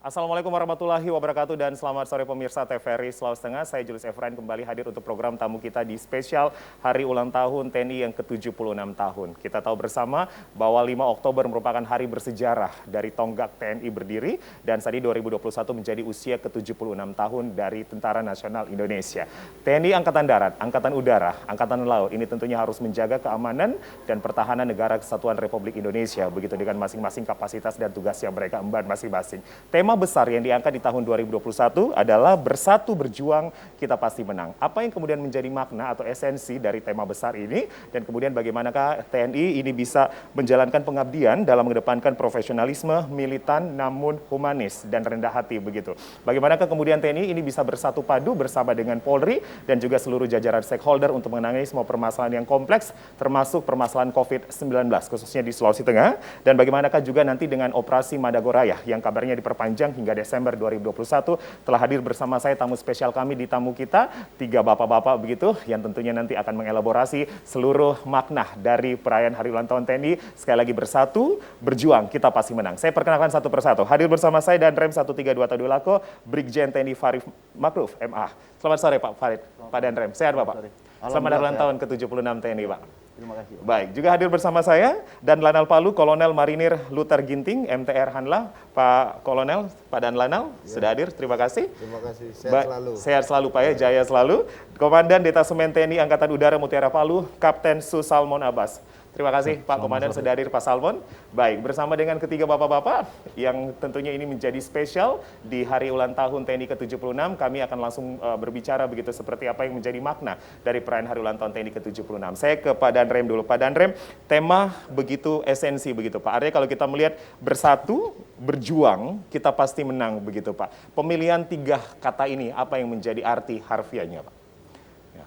Assalamualaikum warahmatullahi wabarakatuh dan selamat sore pemirsa TVRI Sulawesi Tengah. Saya Julius Efrain kembali hadir untuk program tamu kita di spesial Hari Ulang Tahun TNI yang ke-76 tahun. Kita tahu bersama bahwa 5 Oktober merupakan hari bersejarah dari tonggak TNI berdiri dan saat ini 2021 menjadi usia ke-76 tahun dari Tentara Nasional Indonesia. TNI Angkatan Darat, Angkatan Udara, Angkatan Laut ini tentunya harus menjaga keamanan dan pertahanan negara Kesatuan Republik Indonesia, begitu dengan masing-masing kapasitas dan tugas yang mereka emban masing-masing. Tema besar yang diangkat di tahun 2021 adalah bersatu berjuang kita pasti menang. Apa yang kemudian menjadi makna atau esensi dari tema besar ini dan kemudian bagaimanakah TNI ini bisa menjalankan pengabdian dalam mengedepankan profesionalisme, militan namun humanis dan rendah hati begitu. Bagaimanakah kemudian TNI ini bisa bersatu padu bersama dengan Polri dan juga seluruh jajaran stakeholder untuk menangani semua permasalahan yang kompleks termasuk permasalahan COVID-19 khususnya di Sulawesi Tengah dan bagaimanakah juga nanti dengan operasi Madagoraya yang kabarnya diperpanjang hingga Desember 2021. Telah hadir bersama saya tamu spesial kami di tamu kita, 3 bapak-bapak begitu yang tentunya nanti akan mengelaborasi seluruh makna dari perayaan Hari Ulang Tahun TNI. Sekali lagi bersatu, berjuang, kita pasti menang. Saya perkenalkan satu persatu. Hadir bersama saya dan Rem 132 Tadulako, Brigjen TNI Farid Makruf, MA. Selamat sore Pak Farid, Pak Dan Rem. Sehat Bapak? Selamat Hari Ulang Tahun ke-76 TNI Pak. Terima kasih. Baik, juga hadir bersama saya dan Lanal Palu, Kolonel Marinir Luther Ginting, MTR Hanla. Pak Kolonel, Pak Dan Lanal, sudah hadir, terima kasih. Terima kasih, sehat selalu. Sehat selalu Pak ya, jaya selalu. Komandan Detasemen TNI Angkatan Udara Mutiara Palu, Kapten Su Salmon Abbas. Terima kasih Pak Komandan sudah hadir Pak Salmon. Baik, bersama dengan ketiga bapak-bapak yang tentunya ini menjadi spesial di Hari Ulang Tahun TNI ke-76, kami akan langsung berbicara begitu seperti apa yang menjadi makna dari perayaan Hari Ulang Tahun TNI ke-76. Saya ke Pak Dan Rem dulu. Pak Dan Rem, tema begitu esensi begitu Pak. Artinya kalau kita melihat bersatu, berjuang, kita pasti menang begitu Pak. Pemilihan 3 kata ini apa yang menjadi arti harfiahnya Pak? Ya.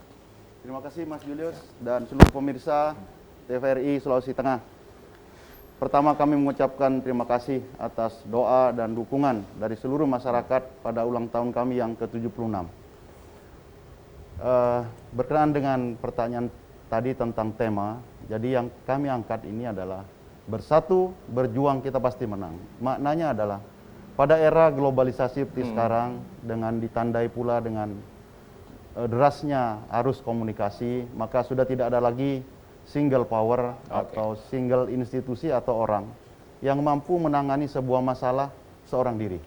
Terima kasih Mas Julius dan seluruh pemirsa TVRI Sulawesi Tengah. Pertama kami mengucapkan terima kasih atas doa dan dukungan dari seluruh masyarakat pada ulang tahun kami yang ke-76. Berkenaan dengan pertanyaan tadi tentang tema, jadi yang kami angkat ini adalah bersatu, berjuang kita pasti menang. Maknanya adalah pada era globalisasi seperti sekarang dengan ditandai pula dengan derasnya arus komunikasi, maka sudah tidak ada lagi single power atau single institusi atau orang yang mampu menangani sebuah masalah seorang diri.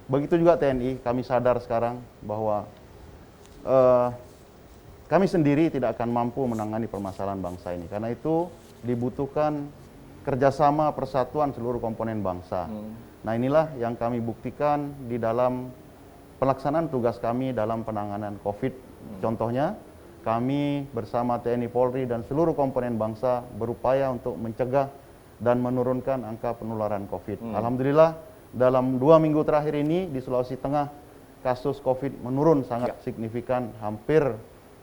Begitu juga TNI, kami sadar sekarang bahwa kami sendiri tidak akan mampu menangani permasalahan bangsa ini. Karena itu dibutuhkan kerjasama persatuan seluruh komponen bangsa. Nah inilah yang kami buktikan di dalam pelaksanaan tugas kami dalam penanganan COVID. Contohnya, kami bersama TNI Polri dan seluruh komponen bangsa berupaya untuk mencegah dan menurunkan angka penularan COVID. Alhamdulillah dalam 2 minggu terakhir ini di Sulawesi Tengah kasus COVID menurun sangat signifikan, hampir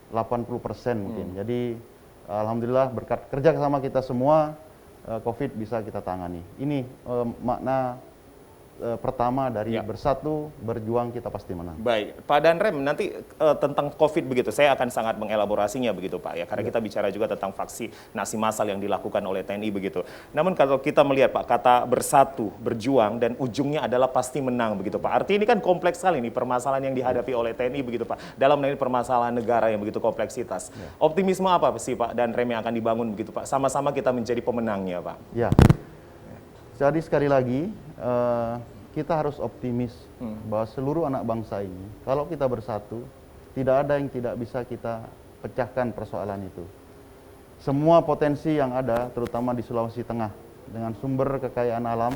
80% mungkin. Jadi alhamdulillah berkat kerja sama kita semua COVID bisa kita tangani. Ini makna pertama dari bersatu, berjuang kita pasti menang. Baik, Pak Dan Rem, nanti tentang COVID begitu, saya akan sangat mengelaborasinya begitu Pak ya, karena kita bicara juga tentang vaksinasi massal yang dilakukan oleh TNI begitu. Namun kalau kita melihat Pak, kata bersatu, berjuang dan ujungnya adalah pasti menang begitu Pak. Artinya ini kan kompleks sekali nih permasalahan yang dihadapi oleh TNI begitu Pak, dalam menangani permasalahan negara yang begitu kompleksitas. Optimisme apa sih Pak Dan Rem yang akan dibangun begitu Pak? Sama-sama kita menjadi pemenangnya Pak. Ya. Jadi sekali lagi kita harus optimis bahwa seluruh anak bangsa ini kalau kita bersatu tidak ada yang tidak bisa kita pecahkan persoalan itu. Semua potensi yang ada terutama di Sulawesi Tengah dengan sumber kekayaan alam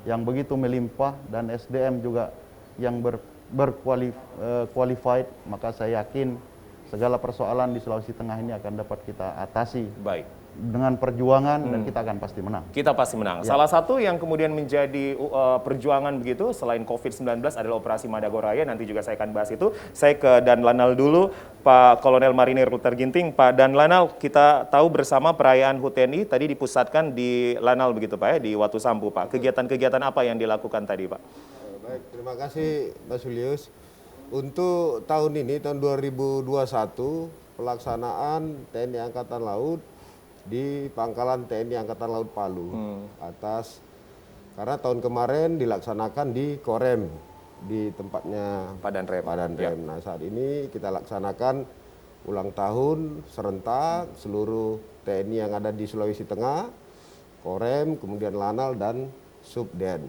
yang begitu melimpah dan SDM juga yang berqualified, maka saya yakin segala persoalan di Sulawesi Tengah ini akan dapat kita atasi. Baik. Dengan perjuangan dan kita akan pasti menang. Kita pasti menang. Ya. Salah satu yang kemudian menjadi perjuangan begitu selain COVID-19 adalah operasi Madagoraya. Nanti juga saya akan bahas itu. Saya ke Dan Lanal dulu, Pak Kolonel Marinir Luther Ginting. Pak Dan Lanal, kita tahu bersama perayaan HUT TNI tadi dipusatkan di Lanal begitu Pak ya, di Watu Sampu Pak. Kegiatan-kegiatan apa yang dilakukan tadi Pak? Baik, terima kasih Mas Julius. Untuk tahun ini, tahun 2021, pelaksanaan TNI Angkatan Laut di Pangkalan TNI Angkatan Laut Palu karena tahun kemarin dilaksanakan di Korem di tempatnya Padan Rem. Padan Ya. Rem. Nah, saat ini kita laksanakan ulang tahun serentak seluruh TNI yang ada di Sulawesi Tengah, Korem, kemudian Lanal dan Subden.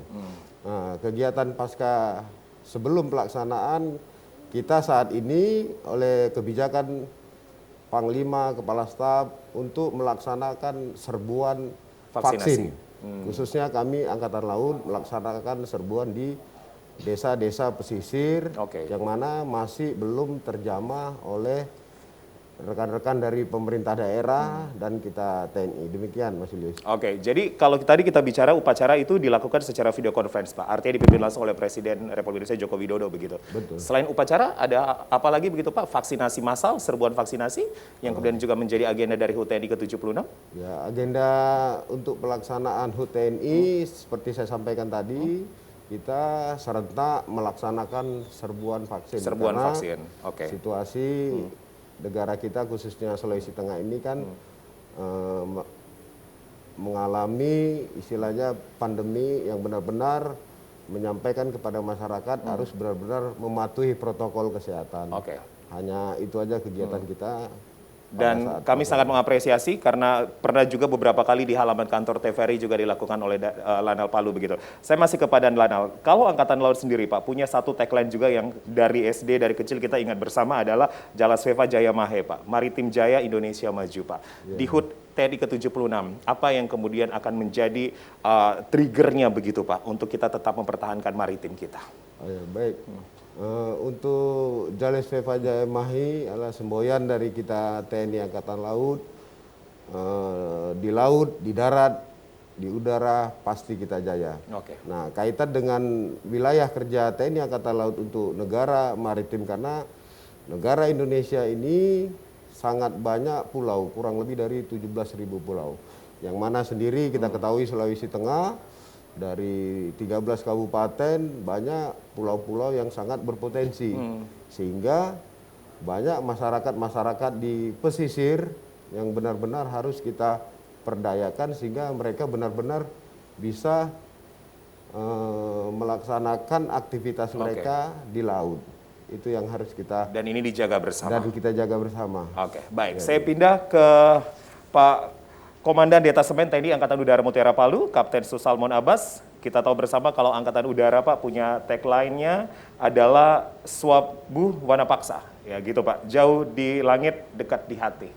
Nah, kegiatan pasca sebelum pelaksanaan kita saat ini oleh kebijakan Panglima, Kepala Staf untuk melaksanakan serbuan Vaksinasi. vaksin. Khususnya kami Angkatan Laut melaksanakan serbuan di desa-desa pesisir Oke. yang mana masih belum terjamah oleh rekan-rekan dari pemerintah daerah dan kita TNI. Demikian Mas Julius. Oke, jadi kalau tadi kita bicara upacara itu dilakukan secara video conference, Pak. Artinya dipimpin langsung oleh Presiden Republik Indonesia Joko Widodo begitu. Betul. Selain upacara, ada apa lagi begitu, Pak? Vaksinasi massal, serbuan vaksinasi yang kemudian juga menjadi agenda dari HUT TNI ke-76? Ya, agenda untuk pelaksanaan HUT TNI seperti saya sampaikan tadi, kita serentak melaksanakan serbuan vaksin. Serbuan Karena vaksin. Oke. situasi negara kita khususnya Sulawesi Tengah ini kan mengalami istilahnya pandemi yang benar-benar menyampaikan kepada masyarakat harus benar-benar mematuhi protokol kesehatan. Oke. Hanya itu aja kegiatan kita. Dan kami sangat mengapresiasi karena pernah juga beberapa kali di halaman kantor TVRI juga dilakukan oleh Lanal Palu begitu. Saya masih kepada Lanal. Kalau Angkatan Laut sendiri Pak, punya satu tagline juga yang dari SD, dari kecil kita ingat bersama adalah Jala Sveva Jaya Mahe Pak. Maritim Jaya Indonesia Maju Pak. Di HUT TNI ke-76, apa yang kemudian akan menjadi triggernya begitu Pak untuk kita tetap mempertahankan maritim kita? Oh ya, baik. Untuk Jala Sveva Jaya Mahe adalah semboyan dari kita TNI Angkatan Laut. Di laut, di darat, di udara pasti kita jaya. Oke. Nah, kaitan dengan wilayah kerja TNI Angkatan Laut untuk negara maritim karena negara Indonesia ini sangat banyak pulau, kurang lebih dari 17.000 pulau. Yang mana sendiri kita ketahui Sulawesi Tengah dari 13 kabupaten banyak pulau-pulau yang sangat berpotensi. Sehingga banyak masyarakat-masyarakat di pesisir yang benar-benar harus kita perdayakan sehingga mereka benar-benar bisa melaksanakan aktivitas mereka di laut. Itu yang harus kita Dan ini dijaga bersama. dan kita jaga bersama. Oke, baik. Saya pindah ke Pak Komandan Detasemen TNI Angkatan Udara Mutiara Palu, Kapten Susalmon Abbas. Kita tahu bersama kalau Angkatan Udara Pak punya tagline-nya adalah Swabuh Wana Paksa. Ya gitu Pak, jauh di langit, dekat di hati.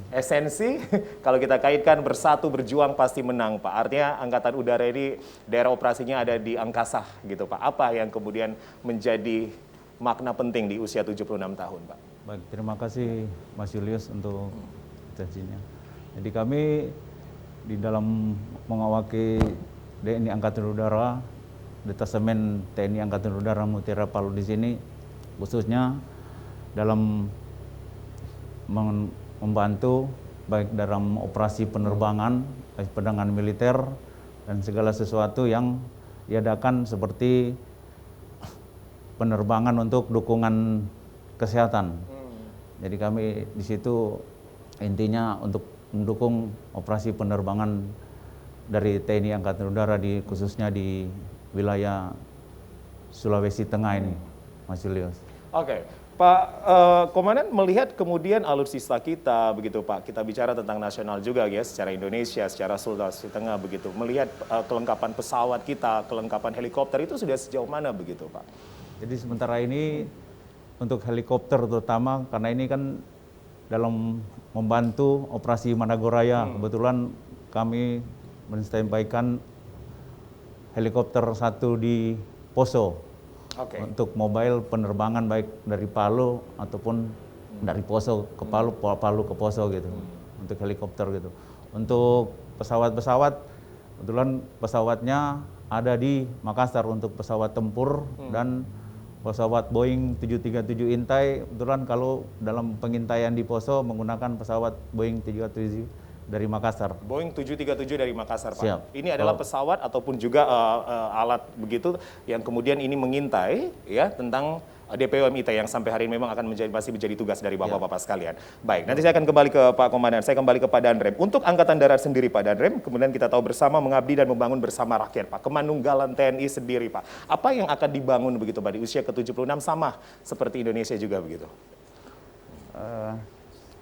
Esensi, kalau kita kaitkan bersatu berjuang pasti menang Pak. Artinya Angkatan Udara ini daerah operasinya ada di angkasa gitu Pak. Apa yang kemudian menjadi makna penting di usia 76 tahun Pak? Baik, terima kasih Mas Julius untuk janjinya. Jadi kami di dalam mengawaki TNI Angkatan Udara, Detasemen TNI Angkatan Udara Mutiara Palu di sini, khususnya dalam membantu baik dalam operasi penerbangan, penerbangan militer, dan segala sesuatu yang diadakan seperti penerbangan untuk dukungan kesehatan. Jadi kami di situ intinya untuk mendukung operasi penerbangan dari TNI Angkatan Udara khususnya di wilayah Sulawesi Tengah ini, Mas Julius. Oke, Pak Komandan melihat kemudian alutsista kita begitu Pak, kita bicara tentang nasional juga ya, secara Indonesia, secara Sulawesi Tengah begitu. Melihat kelengkapan pesawat kita, kelengkapan helikopter itu sudah sejauh mana begitu Pak? Jadi sementara ini untuk helikopter terutama karena ini kan dalam membantu operasi Managoraya, kebetulan kami menstampaikan helikopter 1 di Poso. Oke. Untuk mobile penerbangan baik dari Palu ataupun dari Poso ke Palu, Palu ke Poso gitu. Untuk helikopter gitu. Untuk pesawat-pesawat, kebetulan pesawatnya ada di Makassar untuk pesawat tempur dan pesawat Boeing 737 Intai. Kebetulan kalau dalam pengintaian di Poso menggunakan pesawat Boeing 737 dari Makassar. Boeing 737 dari Makassar, Pak. Siap. Ini adalah pesawat ataupun juga alat begitu yang kemudian ini mengintai ya tentang DPO MIT yang sampai hari ini memang akan masih menjadi tugas dari Bapak-Bapak sekalian. Baik, nanti saya akan kembali ke Pak Komandan. Saya kembali ke Pak Danrem. Untuk Angkatan Darat sendiri Pak Danrem, kemudian kita tahu bersama mengabdi dan membangun bersama rakyat Pak. Kemanunggalan TNI sendiri Pak. Apa yang akan dibangun begitu Pak di usia ke-76 sama seperti Indonesia juga begitu?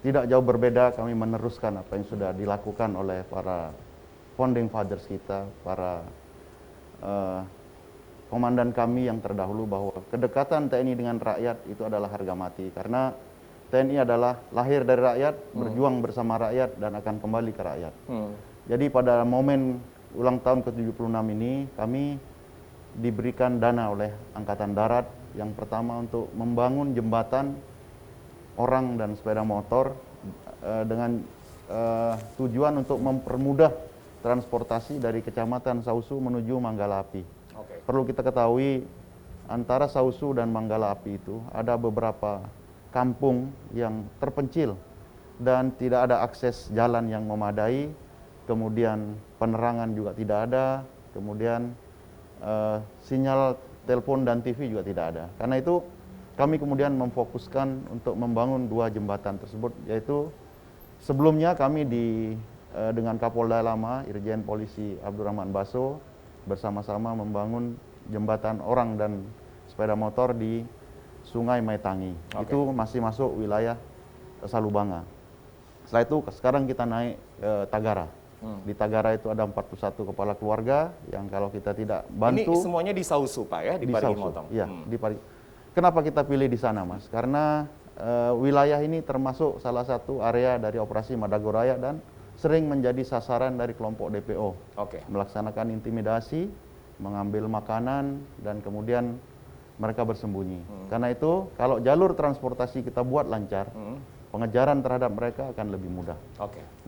Tidak jauh berbeda, kami meneruskan apa yang sudah dilakukan oleh para founding fathers kita, para komandan kami yang terdahulu, bahwa kedekatan TNI dengan rakyat itu adalah harga mati. Karena TNI adalah lahir dari rakyat, berjuang bersama rakyat, dan akan kembali ke rakyat. Jadi pada momen ulang tahun ke-76 ini, kami diberikan dana oleh Angkatan Darat, yang pertama untuk membangun jembatan orang dan sepeda motor dengan tujuan untuk mempermudah transportasi dari Kecamatan Sausu menuju Manggalapi. Perlu kita ketahui, antara Sausu dan Manggalapi itu ada beberapa kampung yang terpencil dan tidak ada akses jalan yang memadai, kemudian penerangan juga tidak ada, kemudian sinyal telepon dan TV juga tidak ada. Karena itu kami kemudian memfokuskan untuk membangun 2 jembatan tersebut, yaitu sebelumnya kami dengan Kapolda lama, Irjen Polisi Abdurrahman Baso, bersama-sama membangun jembatan orang dan sepeda motor di Sungai Maitangi. Itu masih masuk wilayah Salubanga. Setelah itu sekarang kita naik Tagara. Di Tagara itu ada 41 kepala keluarga yang kalau kita tidak bantu. Ini semuanya di Sausu Pak ya, di Parigi Motong. Iya, di Parigi. Kenapa kita pilih di sana Mas? Karena wilayah ini termasuk salah satu area dari operasi Madagoraya dan sering menjadi sasaran dari kelompok DPO. Melaksanakan intimidasi, mengambil makanan, dan kemudian mereka bersembunyi. Karena itu, kalau jalur transportasi kita buat lancar, pengejaran terhadap mereka akan lebih mudah.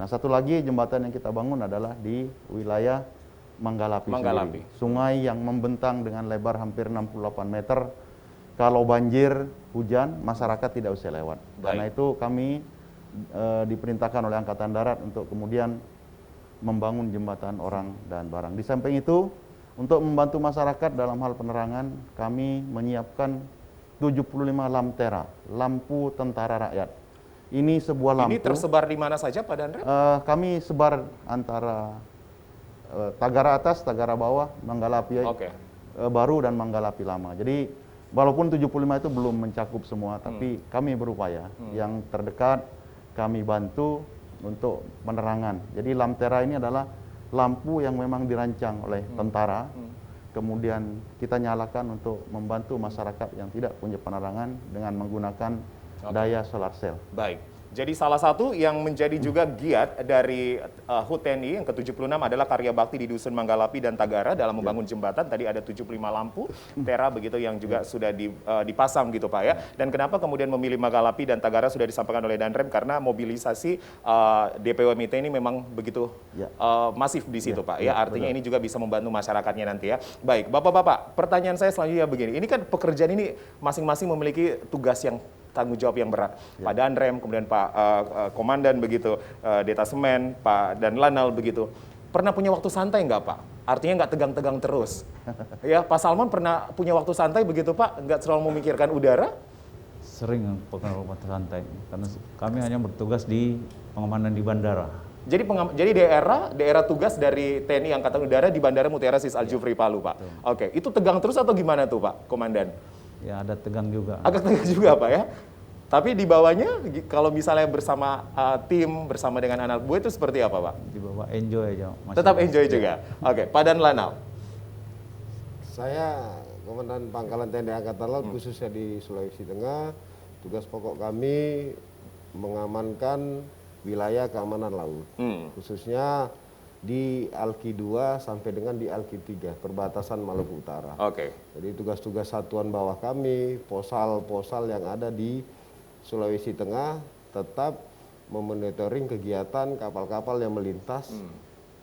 Nah, satu lagi jembatan yang kita bangun adalah di wilayah Manggalapi. Sendiri. Sungai yang membentang dengan lebar hampir 68 meter. Kalau banjir, hujan, masyarakat tidak usah lewat. Karena itu kami diperintahkan oleh Angkatan Darat untuk kemudian membangun jembatan orang dan barang. Di samping itu, untuk membantu masyarakat dalam hal penerangan, kami menyiapkan 75 lamtera, lampu tentara rakyat. Ini sebuah lampu. Ini tersebar di mana saja Pak Danrem? Kami sebar antara Tagara atas, Tagara bawah, Manggalapi baru dan Manggalapi lama. Jadi walaupun 75 itu belum mencakup semua, tapi kami berupaya. Yang terdekat kami bantu untuk penerangan. Jadi lamtera ini adalah lampu yang memang dirancang oleh tentara, kemudian kita nyalakan untuk membantu masyarakat yang tidak punya penerangan dengan menggunakan daya solar cell. Baik. Jadi salah satu yang menjadi juga giat dari HUT TNI yang ke-76 adalah karya bakti di Dusun Manggalapi dan Tagara dalam membangun jembatan. Tadi ada 75 lampu tera begitu yang juga sudah dipasang gitu Pak ya. Dan kenapa kemudian memilih Manggalapi dan Tagara sudah disampaikan oleh Danrem, karena mobilisasi DPO MIT ini memang begitu masif di situ Pak ya. Artinya ini juga bisa membantu masyarakatnya nanti ya. Baik, Bapak-bapak, pertanyaan saya selanjutnya begini. Ini kan pekerjaan ini masing-masing memiliki tugas yang tanggung jawab yang berat. Pak Danrem, kemudian Pak Komandan begitu, Detasemen, Pak Danlanal begitu. Pernah punya waktu santai nggak Pak? Artinya nggak tegang-tegang terus. Ya, Pak Salman pernah punya waktu santai begitu Pak? Nggak selalu memikirkan udara? Sering waktu santai, karena kami hanya bertugas di pengamanan di bandara. Jadi daerah tugas dari TNI Angkatan Udara di Bandara Mutiara Sis Al Jufri Palu Pak. Oke, itu tegang terus atau gimana tuh Pak Komandan? Ya ada tegang juga. Agak tegang juga Pak ya. Tapi di bawahnya kalau misalnya bersama tim, bersama dengan anak buah itu seperti apa Pak? Di bawah enjoy aja. Tetap enjoy juga. Oke, Pak Danlanal. Saya Komandan Pangkalan TNI Angkatan Laut khususnya di Sulawesi Tengah. Tugas pokok kami mengamankan wilayah keamanan laut. Khususnya di Alki 2 sampai dengan di Alki 3, perbatasan Maluku Utara. Jadi tugas-tugas satuan bawah kami, posal-posal yang ada di Sulawesi Tengah tetap memonitoring kegiatan kapal-kapal yang melintas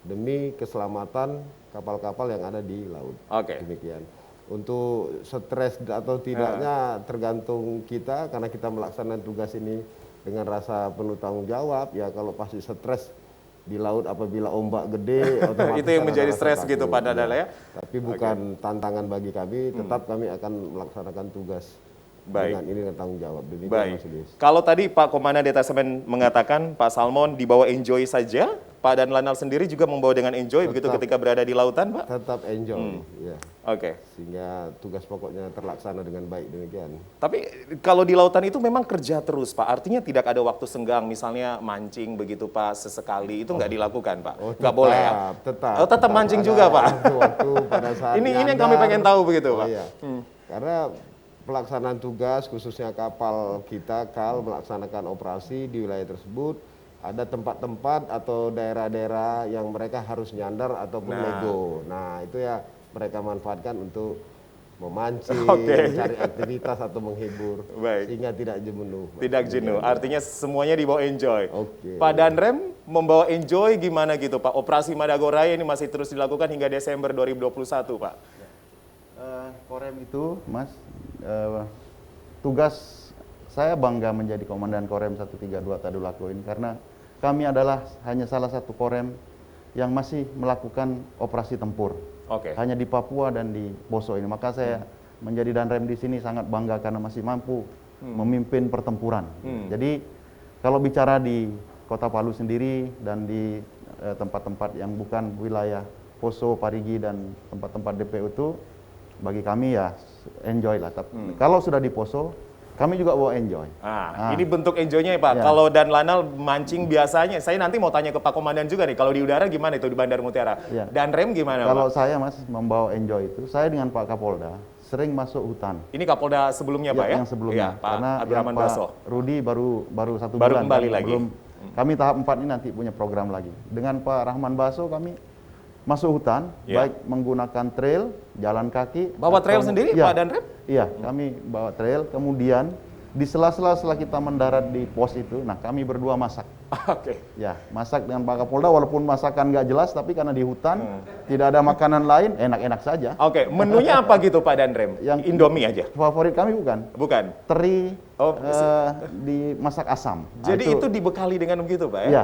demi keselamatan kapal-kapal yang ada di laut. Demikian. Untuk stres atau tidaknya tergantung kita, karena kita melaksanakan tugas ini dengan rasa penuh tanggung jawab. Ya kalau pasti stres di laut apabila ombak gede, itu yang menjadi stres gitu Pak Danal ya. Tapi bukan tantangan bagi kami, tetap kami akan melaksanakan tugas Baik. dengan ini dan tanggung jawab. Demikian, Baik. Mas Ilyas. Kalau tadi Pak Komandan Detasemen mengatakan Pak Salmon dibawa enjoy saja, Pak Dan Lanal sendiri juga membawa dengan enjoy begitu ketika berada di lautan, Pak? Tetap enjoy, ya. Oke. Sehingga tugas pokoknya terlaksana dengan baik, demikian. Tapi kalau di lautan itu memang kerja terus, Pak. Artinya tidak ada waktu senggang, misalnya mancing begitu, Pak, sesekali itu nggak dilakukan, Pak. Nggak boleh ya? Tetap. Oh, tetap mancing ada juga, Pak. Waktu pada saat Ini yang nyadar. kami pengen tahu begitu, Pak. Iya. Karena pelaksanaan tugas khususnya kapal kita melaksanakan operasi di wilayah tersebut, ada tempat-tempat atau daerah-daerah yang mereka harus nyandar ataupun lego. Nah, itu ya mereka manfaatkan untuk memancing, mencari aktivitas atau menghibur, Baik. sehingga tidak jenuh. Tidak jenuh, artinya semuanya dibawa enjoy. Oke. Pak Danrem membawa enjoy gimana gitu, Pak? Operasi Madagoraya ini masih terus dilakukan hingga Desember 2021, Pak. Korem itu, Mas, tugas saya bangga menjadi Komandan Korem 132 Tadulako ini karena kami adalah hanya salah satu Korem yang masih melakukan operasi tempur. Oke. Hanya di Papua dan di Poso ini. Maka saya menjadi Danrem di sini sangat bangga karena masih mampu memimpin pertempuran. Jadi kalau bicara di Kota Palu sendiri dan di tempat-tempat yang bukan wilayah Poso, Parigi dan tempat-tempat DPO itu bagi kami ya enjoy lah. Tapi kalau sudah di Poso, kami juga bawa enjoy. Ini bentuk enjoy-nya ya, Pak. Ya. Kalau Dan Lanal mancing biasanya, saya nanti mau tanya ke Pak Komandan juga nih, kalau di udara gimana itu di Bandar Mutiara? Ya. Dan Rem gimana, Kalau Pak? saya Mas membawa enjoy itu, saya dengan Pak Kapolda sering masuk hutan. Ini Kapolda sebelumnya, Pak ya? Yang sebelumnya. Iya, Pak Karena Abdurrahman yang Pak Baso. Rudi baru satu Baru bulan. kembali kan, lagi. Belum, kami tahap 4 ini nanti punya program lagi. Dengan Pak Rahman Baso kami masuk hutan, Ya. baik menggunakan trail, jalan kaki. Bawa trail atau- sendiri, Iya. Pak Danrem? Iya, kami bawa trail. Kemudian di sela-sela setelah kita mendarat di pos itu, nah kami berdua masak. Oke. Ya, masak dengan Pak Kapolda walaupun masakan nggak jelas, tapi karena di hutan tidak ada makanan lain, enak-enak saja. Oke, menunya apa gitu Pak Danrem? Yang- Indomie aja? Favorit kami bukan Bukan? teri Oh, dimasak asam. Nah, Jadi itu dibekali dengan begitu, Pak ya? Ya,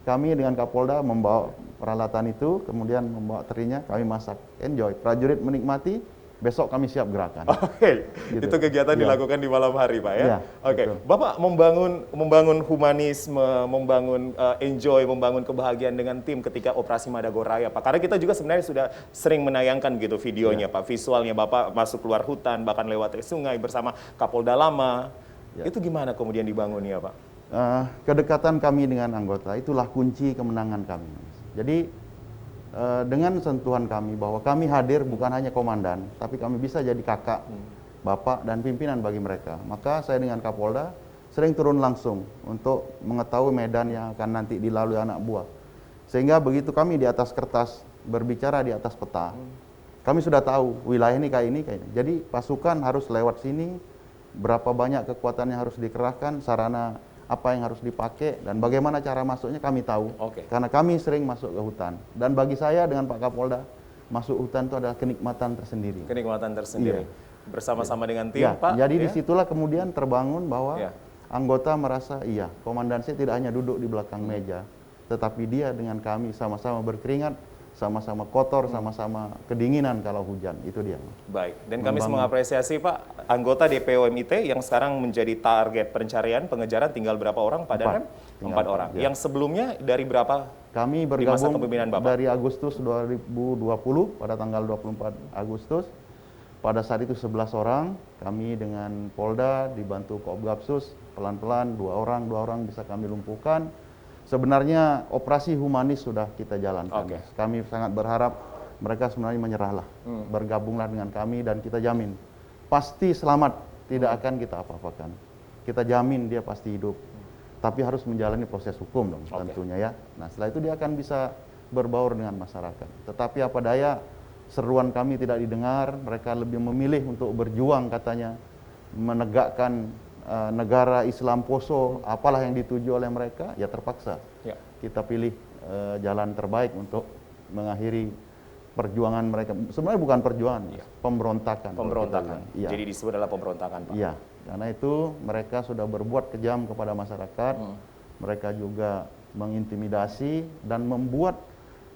kami dengan Kapolda membawa peralatan itu, kemudian membawa terinya, kami masak. Enjoy. Prajurit menikmati, besok kami siap gerakan. Oke, Gitu. itu kegiatan Iya. dilakukan di malam hari, Pak ya? Iya, Oke, betul. Bapak membangun humanisme, membangun enjoy, membangun kebahagiaan dengan tim ketika operasi Madagoraya, Pak. Karena kita juga sebenarnya sudah sering menayangkan gitu videonya, Iya. Pak. Visualnya Bapak masuk keluar hutan, bahkan lewat sungai bersama Kapolda lama. Iya. Itu gimana kemudian dibangunnya, Pak? Kedekatan kami dengan anggota itulah kunci kemenangan kami. Jadi dengan sentuhan kami bahwa kami hadir bukan hanya komandan, tapi kami bisa jadi kakak, bapak dan pimpinan bagi mereka. Maka saya dengan Kapolda sering turun langsung untuk mengetahui medan yang akan nanti dilalui anak buah. Sehingga begitu kami di atas kertas berbicara di atas peta, kami sudah tahu wilayah ini kayak ini. Jadi pasukan harus lewat sini, berapa banyak kekuatan yang harus dikerahkan, sarana apa yang harus dipakai, dan bagaimana cara masuknya kami tahu. Oke. Karena kami sering masuk ke hutan. Dan bagi saya dengan Pak Kapolda, masuk hutan itu adalah kenikmatan tersendiri. Kenikmatan tersendiri. Bersama-sama dengan tim, Ya, Pak. jadi ya? disitulah kemudian terbangun bahwa Ya. anggota merasa, iya, komandan saya tidak hanya duduk di belakang meja, tetapi dia dengan kami sama-sama berkeringat, sama-sama kotor, sama-sama kedinginan kalau hujan. Itu dia. Baik, dan kami mengapresiasi Pak, anggota DPO MIT yang sekarang menjadi target pencarian, pengejaran tinggal berapa orang Pak Danrem? Tinggal 4 orang. ya. Yang sebelumnya dari berapa? Kami Di masa bergabung kepemimpinan Bapak? dari Agustus 2020 pada tanggal 24 Agustus. Pada saat itu 11 orang, kami dengan Polda dibantu Kopgabsus, pelan-pelan 2 orang bisa kami lumpuhkan. Sebenarnya operasi humanis sudah kita jalankan. Oke. Kami sangat berharap mereka sebenarnya menyerahlah, bergabunglah dengan kami dan kita jamin pasti selamat, tidak akan kita apa-apakan. Kita jamin dia pasti hidup. Tapi harus menjalani proses hukum dong tentunya ya. Nah setelah itu dia akan bisa berbaur dengan masyarakat. Tetapi apa daya, seruan kami tidak didengar, mereka lebih memilih untuk berjuang katanya, menegakkan negara Islam Poso, apalah yang dituju oleh mereka, ya terpaksa. Ya. Kita pilih jalan terbaik untuk mengakhiri perjuangan mereka. Sebenarnya bukan perjuangan, pemberontakan. Pemberontakan. Iya. Jadi disebut adalah pemberontakan, Pak. Iya, karena itu mereka sudah berbuat kejam kepada masyarakat. Mereka juga mengintimidasi dan membuat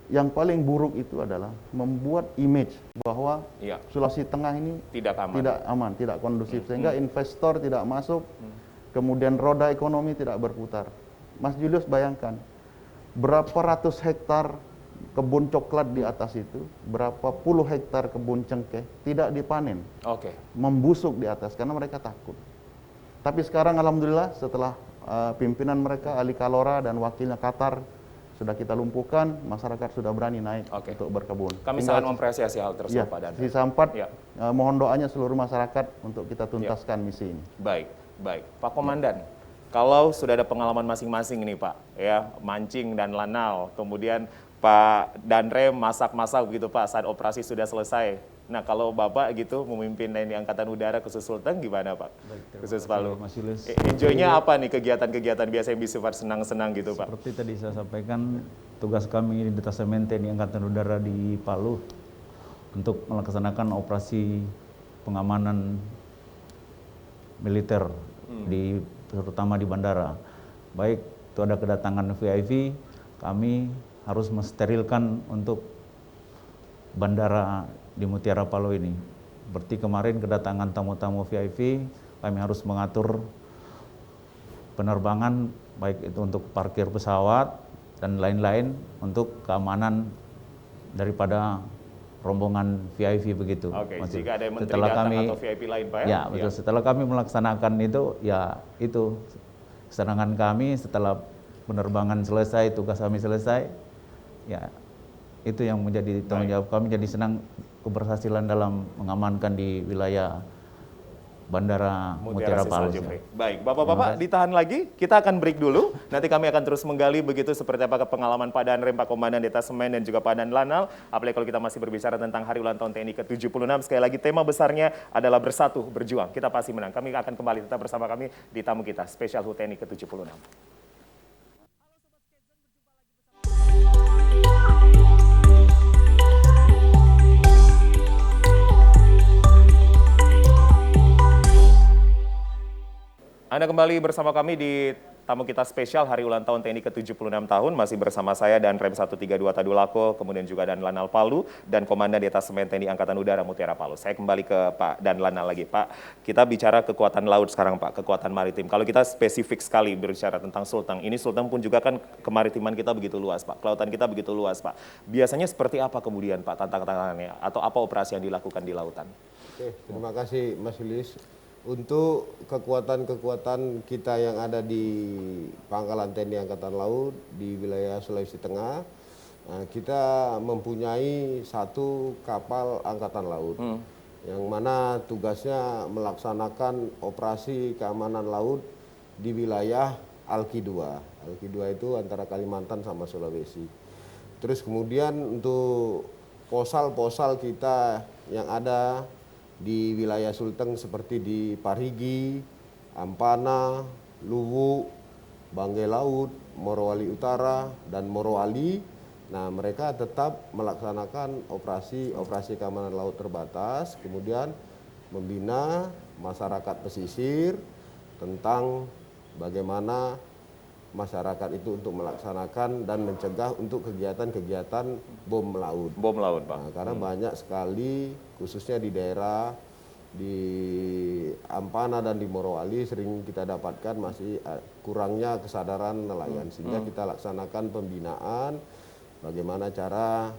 yang paling buruk itu adalah membuat image bahwa Iya. Sulawesi Tengah ini Tidak aman. tidak aman, tidak kondusif, sehingga investor tidak masuk, kemudian roda ekonomi tidak berputar. Mas Julius bayangkan, berapa ratus hektar kebun coklat di atas itu, berapa puluh hektar kebun cengkeh tidak dipanen, Oke. membusuk di atas karena mereka takut. Tapi sekarang alhamdulillah setelah pimpinan mereka Ali Kalora dan wakilnya Qatar sudah kita lumpuhkan, masyarakat sudah berani naik Oke. untuk berkebun. Kami Tinggal sangat mempresiasi hal tersebut, ya, Pak Dandre. sisa 4, Ya. mohon doanya seluruh masyarakat untuk kita tuntaskan misi ini. Baik, baik. Pak Komandan, kalau sudah ada pengalaman masing-masing nih Pak, ya, mancing dan lanal, kemudian Pak Dandre masak-masak begitu Pak saat operasi sudah selesai. Nah kalau Bapak gitu memimpin TNI Angkatan Udara khusus Sulteng gimana Pak? Khusus Palu. Mas Julius. Enjoy-nya apa nih kegiatan-kegiatan biasa yang bersifat senang-senang gitu Pak? Seperti tadi saya sampaikan, tugas kami di Detasemen TNI Angkatan Udara di Palu untuk melaksanakan operasi pengamanan militer terutama di bandara. Baik itu ada kedatangan VIP, kami harus mensterilkan untuk bandara di Mutiara Palu ini. Berarti kemarin kedatangan tamu-tamu VIP, kami harus mengatur penerbangan baik itu untuk parkir pesawat dan lain-lain untuk keamanan daripada rombongan VIP begitu. Oke, Maksud, jika ada yang menteri setelah datang kami, atau VIP lain Pak ya? ya betul. Setelah kami melaksanakan itu, ya itu kesenangan kami setelah penerbangan selesai, tugas kami selesai, ya itu yang menjadi tanggung jawab kami. Jadi senang keberhasilan dalam mengamankan di wilayah Bandara Mutiara Palu. Baik, Bapak-Bapak ditahan lagi, kita akan break dulu. Nanti kami akan terus menggali begitu seperti apa pengalaman Pak Dandre, Pak Komandan Detasemen dan juga Pak Dan Lanal. Apalagi kalau kita masih berbicara tentang Hari Ulang Tahun TNI ke-76. Sekali lagi tema besarnya adalah bersatu, berjuang. Kita pasti menang. Kami akan kembali tetap bersama kami di tamu kita, Spesial HUT TNI ke-76. Anda kembali bersama kami di tamu kita spesial Hari Ulang Tahun TNI ke-76 tahun. Masih bersama saya dan Rem 132 Tadulako, kemudian juga Dan Lanal Palu, dan Komandan Detasemen TNI Angkatan Udara Mutiara Palu. Saya kembali ke Pak Dan Lanal lagi. Pak, kita bicara kekuatan laut sekarang Pak, kekuatan maritim. Kalau kita spesifik sekali berbicara tentang Sulteng, ini Sulteng pun juga kan kemaritiman kita begitu luas Pak, kelautan kita begitu luas Pak. Biasanya seperti apa kemudian Pak tantangannya, atau apa operasi yang dilakukan di lautan? Oke, terima kasih Mas Yulis. Untuk kekuatan-kekuatan kita yang ada di Pangkalan TNI Angkatan Laut di wilayah Sulawesi Tengah, kita mempunyai satu kapal Angkatan Laut yang mana tugasnya melaksanakan operasi keamanan laut di wilayah Alki-2. Alki-2 itu antara Kalimantan sama Sulawesi. Terus kemudian untuk posal-posal kita yang ada di wilayah Sulteng seperti di Parigi, Ampana, Luwu, Banggai Laut, Morowali Utara, dan Morowali. Nah, mereka tetap melaksanakan operasi keamanan laut terbatas, kemudian membina masyarakat pesisir tentang bagaimana masyarakat itu untuk melaksanakan dan mencegah untuk kegiatan-kegiatan bom laut. Bom laut, Pak. Nah, karena banyak sekali, khususnya di daerah di Ampana dan di Morowali sering kita dapatkan masih kurangnya kesadaran nelayan, sehingga kita laksanakan pembinaan bagaimana cara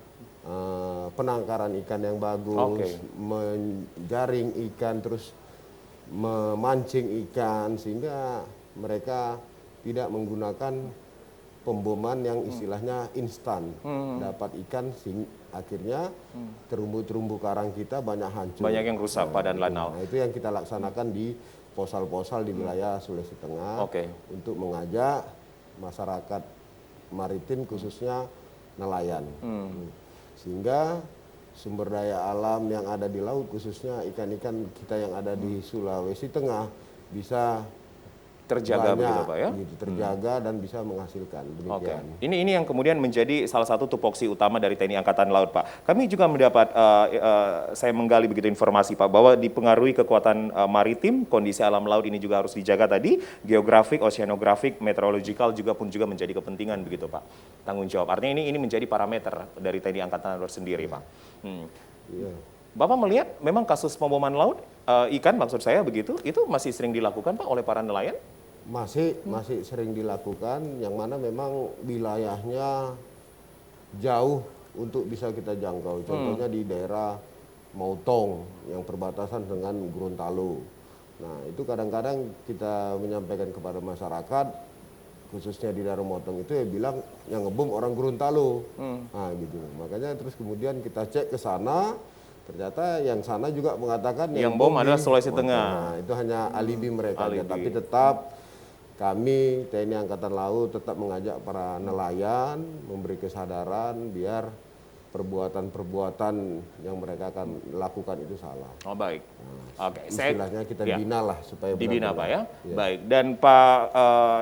penangkaran ikan yang bagus, menjaring ikan, terus memancing ikan, sehingga mereka tidak menggunakan pemboman yang istilahnya instan. Dapat ikan, akhirnya terumbu-terumbu karang kita banyak hancur. Banyak yang rusak, Pak Dan Lanal. Nah, itu yang kita laksanakan di posal-posal di wilayah Sulawesi Tengah untuk mengajak masyarakat maritim khususnya nelayan. Sehingga sumber daya alam yang ada di laut khususnya ikan-ikan kita yang ada di Sulawesi Tengah bisa Terjaga banyak, begitu, Pak, ya? gitu, terjaga dan bisa menghasilkan. Oke, Demikian. ini yang kemudian menjadi salah satu tupoksi utama dari TNI Angkatan Laut, Pak. Kami juga mendapat, saya menggali begitu informasi, Pak, bahwa dipengaruhi kekuatan maritim, kondisi alam laut ini juga harus dijaga tadi, geografik, oceanografik, meteorological juga menjadi kepentingan begitu, Pak. Tanggung jawab. Artinya ini menjadi parameter dari TNI Angkatan Laut sendiri, Pak. Iya. Bapak melihat memang kasus pemboman laut ikan, maksud saya begitu, itu masih sering dilakukan, Pak, oleh para nelayan? Masih sering dilakukan, yang mana memang wilayahnya jauh untuk bisa kita jangkau. Contohnya di daerah Mautong yang perbatasan dengan Gorontalo. Nah, itu kadang-kadang kita menyampaikan kepada masyarakat, khususnya di daerah Mautong itu ya bilang yang ngebom orang Gorontalo. Nah, gitu. Makanya terus kemudian kita cek ke sana, ternyata yang sana juga mengatakan Yang bom adalah di Sulawesi Mautong. Tengah. Nah, itu hanya alibi mereka aja. Alibi. Tapi tetap kami TNI Angkatan Laut tetap mengajak para nelayan memberi kesadaran biar perbuatan-perbuatan yang mereka akan lakukan itu salah. Oh, baik. Oke, Istilahnya kita ya, bina lah supaya dibina, Pak, ya. Ya. Baik. Dan Pak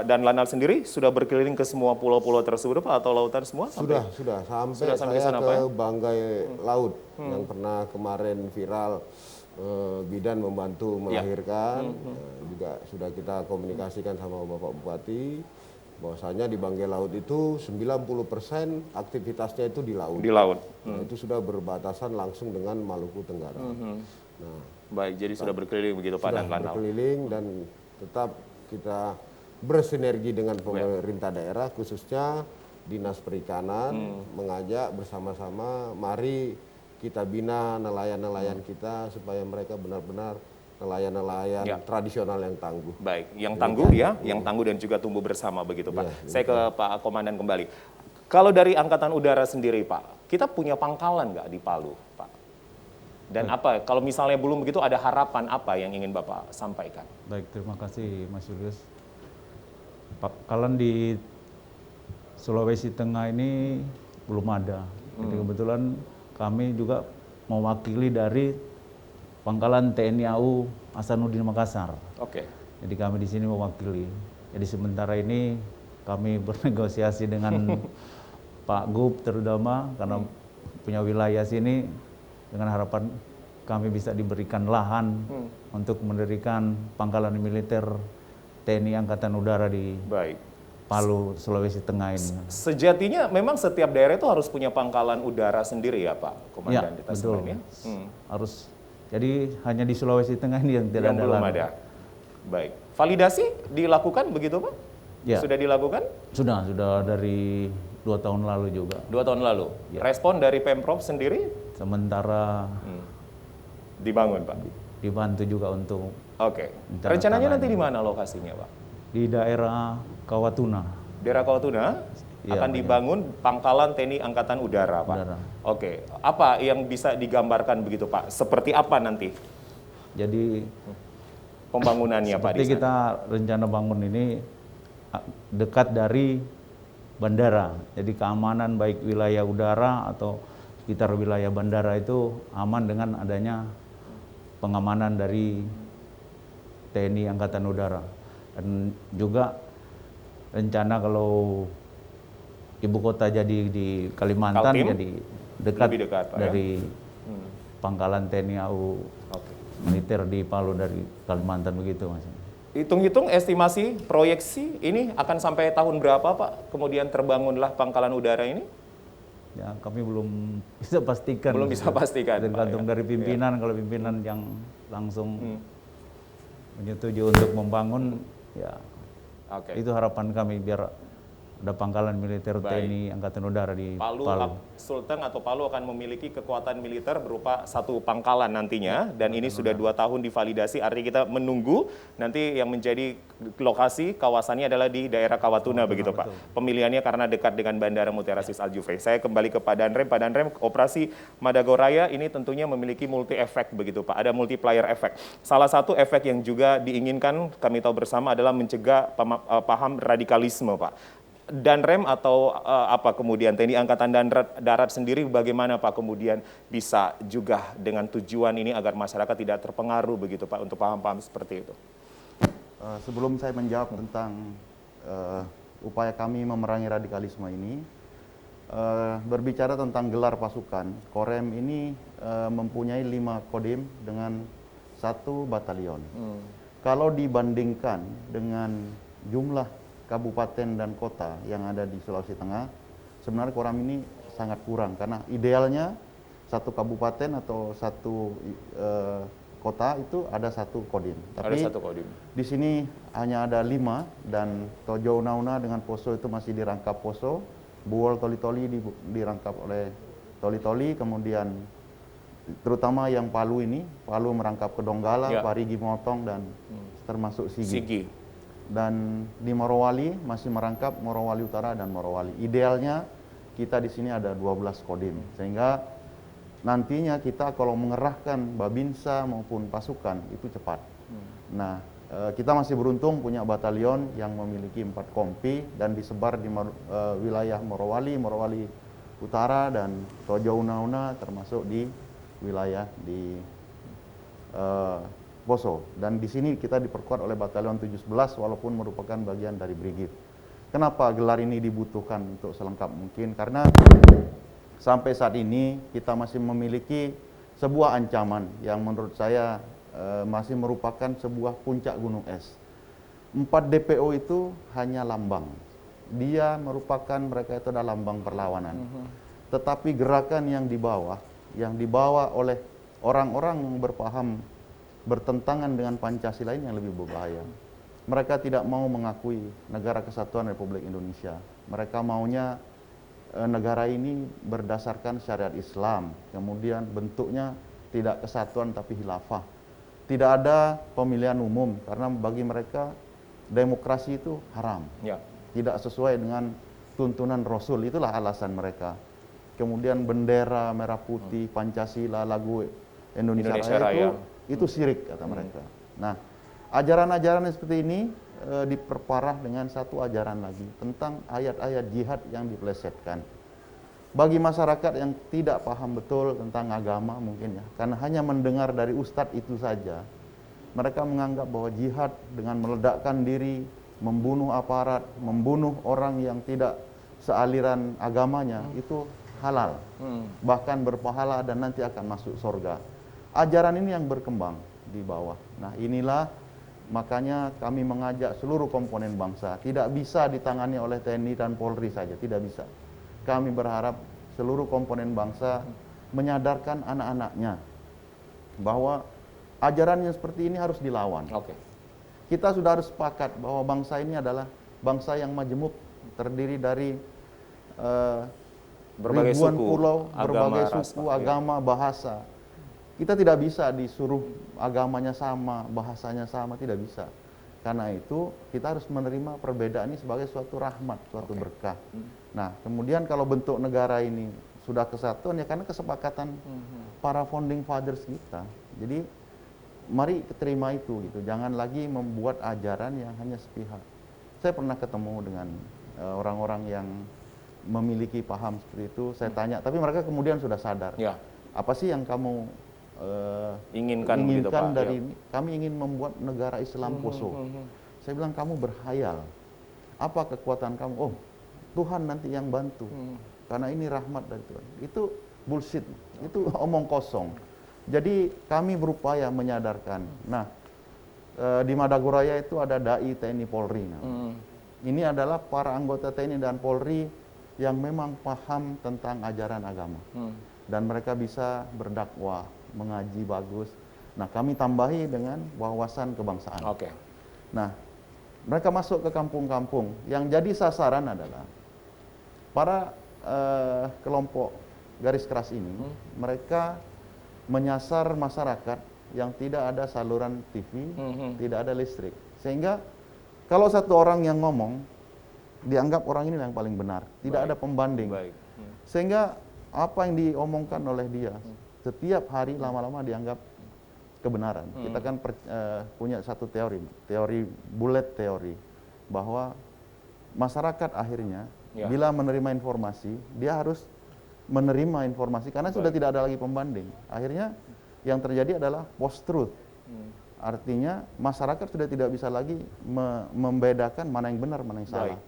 dan Lanal sendiri sudah berkeliling ke semua pulau-pulau tersebut, Pak, atau lautan semua? Sudah. Sudah Sampai sampai saya sana, ke Pak, ya? Banggai Laut yang pernah kemarin viral, bidan membantu melahirkan. Juga sudah kita komunikasikan sama Bapak Bupati, bahwasanya di Banggai Laut itu 90% aktivitasnya itu di laut. Di laut. Nah, itu sudah berbatasan langsung dengan Maluku Tenggara. Nah, Baik, jadi sudah berkeliling begitu, Pak, sudah dan Lanal. berkeliling dan tetap kita bersinergi dengan pemerintah daerah, khususnya Dinas Perikanan, mengajak bersama-sama, mari kita bina nelayan-nelayan kita supaya mereka benar-benar nelayan-nelayan Ya. tradisional yang tangguh. Baik, yang tangguh ya, yang tangguh dan juga tumbuh bersama begitu, Pak. Iya, Saya ke Pak Komandan kembali. Kalau dari Angkatan Udara sendiri, Pak, kita punya pangkalan nggak di Palu, Pak? Dan apa, kalau misalnya belum begitu, ada harapan apa yang ingin Bapak sampaikan? Baik, terima kasih Mas Julius. Pangkalan di Sulawesi Tengah ini belum ada. Jadi kebetulan kami juga mewakili dari Pangkalan TNI AU Hasanuddin Makassar. Oke. Jadi kami di sini mewakili. Jadi sementara ini kami bernegosiasi dengan Pak Gub terutama karena punya wilayah sini dengan harapan kami bisa diberikan lahan untuk mendirikan pangkalan militer TNI Angkatan Udara di Baik. Palu, Sulawesi Tengah ini. Sejatinya memang setiap daerah itu harus punya pangkalan udara sendiri ya, Pak Komandan Ya, Detasemen, betul. ya? Harus. Jadi hanya di Sulawesi Tengah ini yang tidak Yang ada belum lahan. ada. Baik. Validasi dilakukan begitu, Pak? Ya. Sudah dilakukan? Sudah dari 2 tahun lalu juga. 2 tahun lalu. Ya. Respon dari Pemprov sendiri Sementara dibangun, Pak? dibantu juga untuk Oke. Rencana Rencananya nanti tanahnya. di mana lokasinya, Pak? di daerah Kawatuna. Daerah Kawatuna Iya, akan benar. dibangun pangkalan TNI Angkatan Udara, Pak. Udara. Oke. Apa yang bisa digambarkan begitu, Pak? Seperti apa nanti Jadi pembangunannya, Pak? seperti di sana? kita rencana bangun ini dekat dari bandara. Jadi keamanan baik wilayah udara atau sekitar wilayah bandara itu aman dengan adanya pengamanan dari TNI Angkatan Udara. Dan juga rencana kalau ibu kota jadi di Kalimantan Kaltim? jadi dekat, Lebih dekat, Pak, ya? dari pangkalan TNI AU Oke. militer di Palu dari Kalimantan begitu, Mas. Hitung-hitung estimasi proyeksi ini akan sampai tahun berapa, Pak? Kemudian terbangunlah pangkalan udara ini? Ya, kami belum bisa pastikan. Belum bisa pastikan, Pak, Tergantung ya. dari pimpinan. Kalau pimpinan yang langsung menyetujui untuk membangun, ya Oke. itu harapan kami biar ada pangkalan militer Baik. TNI Angkatan Udara di Palu, Palu. Sulteng atau Palu akan memiliki kekuatan militer berupa satu pangkalan nantinya, dan ini sudah 2 tahun divalidasi, artinya kita menunggu nanti yang menjadi lokasi kawasannya adalah di daerah Kawatuna begitu, Pak. Pemilihannya karena dekat dengan Bandara Mutiara Sis Al Jufri. Saya kembali ke Pak Danrem. Pak Danrem, operasi Madagoraya ini tentunya memiliki multi efek begitu, Pak. Ada multiplier efek. Salah satu efek yang juga diinginkan kami tahu bersama adalah mencegah paham radikalisme, Pak. Danrem atau apa kemudian TNI Angkatan Darat sendiri bagaimana, Pak, kemudian bisa juga dengan tujuan ini agar masyarakat tidak terpengaruh begitu, Pak, untuk paham-paham seperti itu? sebelum saya menjawab tentang upaya kami memerangi radikalisme ini, berbicara tentang gelar pasukan, Korem ini mempunyai 5 kodim dengan 1 batalion. Kalau dibandingkan dengan jumlah kabupaten dan kota yang ada di Sulawesi Tengah, sebenarnya Korem ini sangat kurang karena idealnya satu kabupaten atau satu kota itu ada 1 kodim. Tapi Ada 1 kodim. di sini hanya ada 5 dan Tojo Una-Una dengan Poso itu masih dirangkap Poso, Buol Toli-Toli dirangkap oleh Toli-Toli, kemudian terutama yang Palu ini, Palu merangkap ke Donggala, Ya. Parigi Motong dan termasuk Sigi. Sigi. Dan di Morowali masih merangkap Morowali Utara dan Morowali. Idealnya kita di sini ada 12 kodim sehingga nantinya kita kalau mengerahkan Babinsa maupun pasukan itu cepat. Nah, kita masih beruntung punya batalion yang memiliki 4 kompi dan disebar di wilayah Morowali, Morowali Utara dan Tojo Una-Una termasuk di wilayah di Poso. Dan di sini kita diperkuat oleh batalion 17 walaupun merupakan bagian dari brigit. Kenapa gelar ini dibutuhkan untuk selengkap mungkin? Karena sampai saat ini kita masih memiliki sebuah ancaman yang menurut saya masih merupakan sebuah puncak gunung es. 4 DPO itu hanya lambang. Dia merupakan mereka itu adalah lambang perlawanan. Tetapi gerakan yang dibawa oleh orang-orang yang bertentangan dengan Pancasila ini yang lebih berbahaya. Mereka tidak mau mengakui negara kesatuan Republik Indonesia. Mereka maunya negara ini berdasarkan syariat Islam, kemudian bentuknya tidak kesatuan tapi khilafah. Tidak ada pemilihan umum karena bagi mereka demokrasi itu haram. Ya. Tidak sesuai dengan tuntunan Rasul, itulah alasan mereka. Kemudian bendera merah putih, Pancasila, lagu Indonesia Raya itu syirik kata mereka. Nah, ajaran-ajaran seperti ini diperparah dengan satu ajaran lagi tentang ayat-ayat jihad yang dipelesetkan. Bagi masyarakat yang tidak paham betul tentang agama mungkin ya, karena hanya mendengar dari ustadz itu saja, mereka menganggap bahwa jihad dengan meledakkan diri, membunuh aparat, membunuh orang yang tidak sealiran agamanya itu halal, bahkan berpahala dan nanti akan masuk surga. Ajaran ini yang berkembang di bawah. Nah, inilah makanya kami mengajak seluruh komponen bangsa, tidak bisa ditangani oleh TNI dan Polri saja, tidak bisa. Kami berharap seluruh komponen bangsa menyadarkan anak-anaknya bahwa ajaran yang seperti ini harus dilawan. Oke. Kita sudah harus sepakat bahwa bangsa ini adalah bangsa yang majemuk, terdiri dari Berbagai ribuan suku, pulau, agama, berbagai ras, suku, ya. agama, bahasa. Kita tidak bisa disuruh agamanya sama, bahasanya sama, tidak bisa. Karena itu kita harus menerima perbedaan ini sebagai suatu rahmat, suatu berkah. Nah, kemudian kalau bentuk negara ini sudah kesatuan ya karena kesepakatan para founding fathers kita. Jadi mari terima itu gitu. Jangan lagi membuat ajaran yang hanya sepihak. Saya pernah ketemu dengan orang-orang yang memiliki paham seperti itu. Saya tanya, tapi mereka kemudian sudah sadar. Ya. Apa sih yang kamu Inginkan begitu, Pak. dari Ya. ini? Kami ingin membuat negara Islam Poso. Saya bilang kamu berhayal. Apa kekuatan kamu? Oh, Tuhan nanti yang bantu. Karena ini rahmat dari Tuhan. Itu bullshit. Itu omong kosong. Jadi kami berupaya menyadarkan. Nah, di Madagoraya itu ada dai TNI Polri. Ini adalah para anggota TNI dan Polri yang memang paham tentang ajaran agama. Dan mereka bisa berdakwah, mengaji bagus. Nah, kami tambahi dengan wawasan kebangsaan. Oke. Nah, mereka masuk ke kampung-kampung. Yang jadi sasaran adalah para kelompok garis keras ini. Mereka menyasar masyarakat yang tidak ada saluran TV, tidak ada listrik. Sehingga kalau satu orang yang ngomong, dianggap orang ini yang paling benar. Tidak ada pembanding. Baik. Sehingga apa yang diomongkan oleh dia, setiap hari lama-lama dianggap kebenaran. Kita kan punya satu teori bullet teori, bahwa masyarakat akhirnya bila menerima informasi, dia harus menerima informasi karena sudah tidak ada lagi pembanding. Akhirnya yang terjadi adalah post truth. artinya masyarakat sudah tidak bisa lagi membedakan mana yang benar, mana yang salah. Baik.